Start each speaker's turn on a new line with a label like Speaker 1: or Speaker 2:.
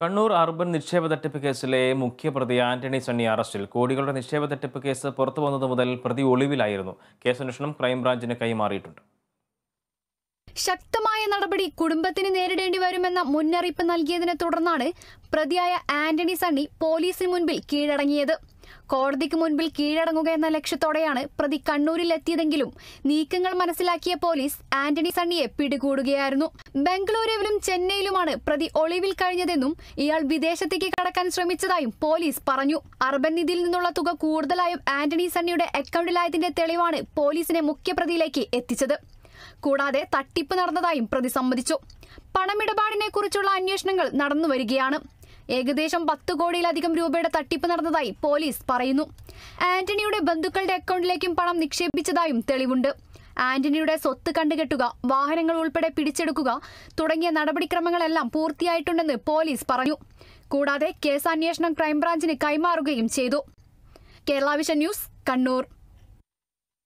Speaker 1: Kannur urban നിക്ഷേപ തട്ടിപ്പ് കേസിലെ മുഖ്യപ്രതി ആന്റണി സണ്ണി അറസ്റ്റിൽ. കോടികളുടെ നിക്ഷേപ തട്ടിപ്പ് കേസ് പുറത്തു വന്നത് മുതൽ പ്രതി ഒളിവിലായിരുന്നു. കേസന്വേഷണം ക്രൈംബ്രാഞ്ചിന് കൈമാറിയിട്ടുണ്ട്.
Speaker 2: ശക്തമായ നടപടി കുടുംബത്തിന് നേരിടേണ്ടി വരുമെന്ന മുന്നറിയിപ്പ് നൽകിയതിനെ തുടർന്നാണ് പ്രതിയായ ആന്റണി സണ്ണി പോലീസിന് മുൻപിൽ കീഴടങ്ങിയത്. കോടതിക്ക് മുൻപിൽ കീഴടങ്ങുക എന്ന ലക്ഷ്യത്തോടെയാണ് പ്രതി കണ്ണൂരിൽ എത്തിയതെങ്കിലും നീക്കങ്ങൾ മനസ്സിലാക്കിയ പോലീസ് ആന്റണി സണ്ണിയെ പിടികൂടുകയായിരുന്നു. ബംഗളൂരുവിലും ചെന്നൈയിലുമാണ് പ്രതി ഒളിവിൽ കഴിഞ്ഞതെന്നും ഇയാൾ വിദേശത്തേക്ക് കടക്കാൻ ശ്രമിച്ചതായും പോലീസ് പറഞ്ഞു. അർബൻ നിധിയിൽ നിന്നുള്ള തുക കൂടുതലായും ആന്റണി സണ്ണിയുടെ അക്കൗണ്ടിലായതിന്റെ തെളിവാണ് പോലീസിനെ മുഖ്യപ്രതിയിലേക്ക് എത്തിച്ചത്. കൂടാതെ തട്ടിപ്പ് നടന്നതായും പ്രതി സമ്മതിച്ചു. പണമിടപാടിനെ കുറിച്ചുള്ള അന്വേഷണങ്ങൾ നടന്നുവരികയാണ്. ഏകദേശം 10 കോടിയിലധികം രൂപയുടെ തട്ടിപ്പ് നടന്നതായി പോലീസ് പറയുന്നു. ആന്റണിയുടെ ബന്ധുക്കളുടെ അക്കൗണ്ടിലേക്കും പണം നിക്ഷേപിച്ചതായും തെളിവുണ്ട്. ആന്റണിയുടെ സ്വത്ത് കണ്ടുകെട്ടുക, വാഹനങ്ങൾ ഉൾപ്പെടെ പിടിച്ചെടുക്കുക തുടങ്ങിയ നടപടിക്രമങ്ങളെല്ലാം പൂർത്തിയായിട്ടുണ്ടെന്ന് പോലീസ് പറഞ്ഞു. കൂടാതെ കേസ് അന്വേഷണം ക്രൈംബ്രാഞ്ചിന് കൈമാറുകയും ചെയ്തു. Kerala vision news, Kannur.